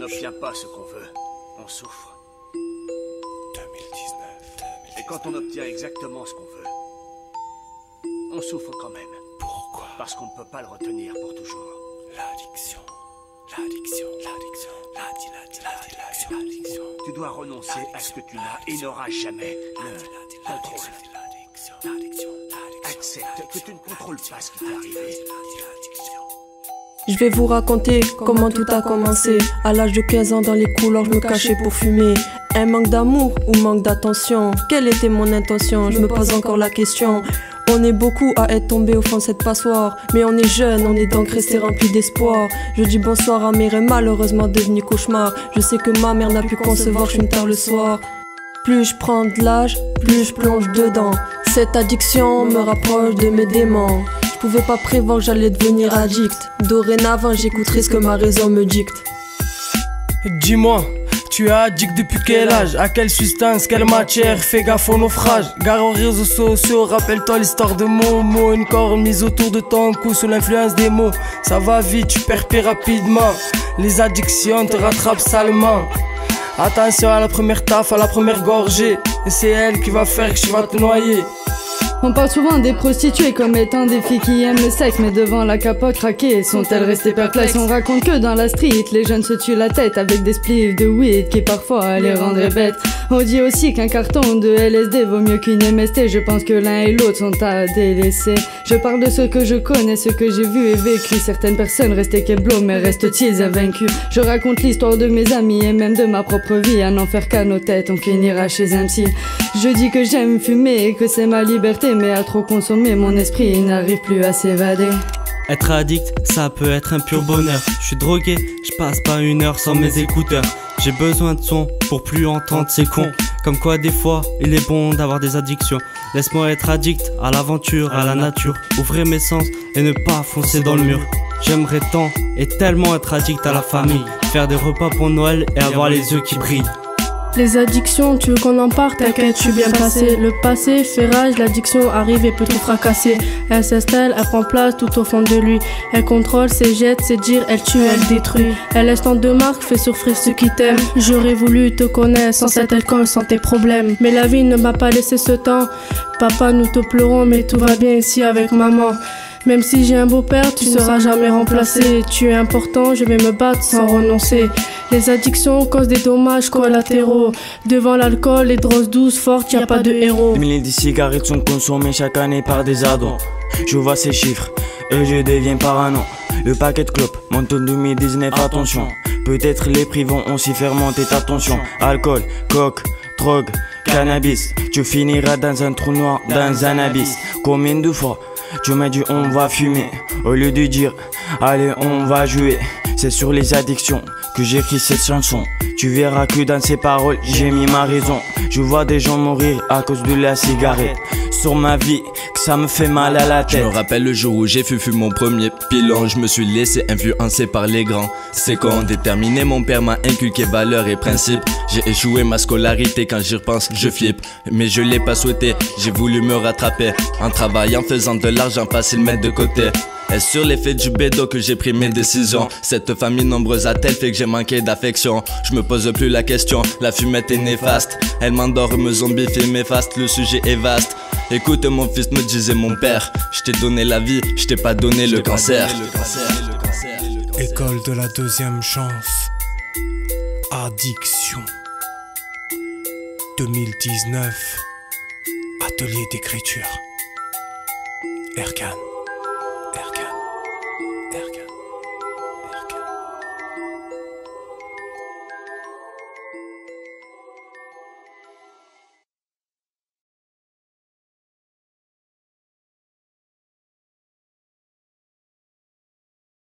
n'obtient pas ce qu'on veut, on souffre. 2019. Et quand on obtient exactement ce qu'on veut, on souffre quand même. Pourquoi? Parce qu'on ne peut pas le retenir pour toujours. L'addiction. L'addiction. L'addiction. L'addiction. Tu dois renoncer à ce que tu n'as et n'auras jamais le contrôle. Accepte que tu ne contrôles pas ce qui t'est arrivé. Je vais vous raconter comment tout a commencé. À l'âge de 15 ans dans les couloirs je me cachais pour fumer. Un manque d'amour ou manque d'attention? Quelle était mon intention? Je me pose encore la question. On est beaucoup à être tombé au fond de cette passoire. Mais on est jeune, on est donc resté rempli d'espoir. Je dis bonsoir à mes rêves malheureusement devenus cauchemars. Je sais que ma mère n'a pu concevoir, je fume tard le soir. Plus je prends de l'âge, plus je plonge dedans. Cette addiction me rapproche de mes démons. Je pouvais pas prévoir que j'allais devenir addict. Dorénavant j'écouterai ce que ma raison me dicte. Dis-moi, tu es addict depuis quel âge? À quelle substance, quelle matière? Fais gaffe au naufrage. Gare aux réseaux sociaux, rappelle-toi l'histoire de Momo. Une corde mise autour de ton cou sous l'influence des mots. Ça va vite, tu perds pied rapidement. Les addictions te rattrapent salement. Attention à la première taf, à la première gorgée. Et c'est elle qui va faire que tu vas te noyer. On parle souvent des prostituées comme étant des filles qui aiment le sexe, mais devant la capote craquée, sont-elles restées perplexes? On raconte que dans la street, les jeunes se tuent la tête avec des spliffs de weed qui parfois les rendraient bêtes. On dit aussi qu'un carton de LSD vaut mieux qu'une MST. Je pense que l'un et l'autre sont à délaisser. Je parle de ce que je connais, ce que j'ai vu et vécu. Certaines personnes restaient keblo, mais restent-ils invaincus? Je raconte l'histoire de mes amis et même de ma propre vie. À n'en faire qu'à nos têtes, on finira chez un psy. Je dis que j'aime fumer et que c'est ma liberté, mais à trop consommer, mon esprit n'arrive plus à s'évader. Être addict, ça peut être un pur bonheur. Je suis drogué, je passe pas une heure sans mes écouteurs. J'ai besoin de son pour plus entendre ces cons. Comme quoi des fois, il est bon d'avoir des addictions. Laisse-moi être addict à l'aventure, à la nature. Ouvrir mes sens et ne pas foncer dans le mur. J'aimerais tant et tellement être addict à la famille. Faire des repas pour Noël et avoir les yeux qui brillent. Les addictions, tu veux qu'on en parle? T'inquiète, je suis bien passé. Le passé fait rage, l'addiction arrive et peut tout fracasser. Elle s'installe, elle prend place tout au fond de lui. Elle contrôle ses jets, ses dires, elle tue, elle détruit. Elle laisse tant de marques, fait souffrir ceux qui t'aiment. J'aurais voulu te connaître sans cet alcool, sans tes problèmes. Mais la vie ne m'a pas laissé ce temps. Papa, nous te pleurons, mais tout va bien ici avec maman. Même si j'ai un beau-père, tu seras jamais remplacé. Tu es important, je vais me battre sans renoncer. Les addictions causent des dommages collatéraux. Devant l'alcool, les drogues douces, fortes, y a pas de héros. Des milliers de cigarettes sont consommées chaque année par des ados. Je vois ces chiffres et je deviens parano. Le paquet de clopes monte en 2019, attention. Peut-être les prix vont aussi faire monter ta tension. Alcool, coke, drogue, cannabis. Tu finiras dans un trou noir, dans un abysse. Combien de fois tu m'as dit on va fumer, au lieu de dire allez on va jouer. C'est sur les addictions que j'écris cette chanson. Tu verras que dans ces paroles j'ai mis ma raison. Je vois des gens mourir à cause de la cigarette. Sur ma vie, que ça me fait mal à la tête. Je me rappelle le jour où j'ai fumé mon premier pilon. Je me suis laissé influencer par les grands. C'est quand déterminé, mon père m'a inculqué valeurs et principes. J'ai échoué ma scolarité, quand j'y repense je flippe. Mais je l'ai pas souhaité, j'ai voulu me rattraper. En travaillant, faisant de l'argent facile mettre de côté. Est-ce sur l'effet du bédo que j'ai pris mes décisions? Cette famille nombreuse a-t-elle fait que j'ai manqué d'affection? Je me pose plus la question, la fumette est néfaste. Elle m'endort, me zombifie, m'efface, le sujet est vaste. Écoute mon fils, me disait mon père, je t'ai donné la vie, je t'ai pas donné le cancer. École de la deuxième chance. Addiction. 2019. Atelier d'écriture. Erkan.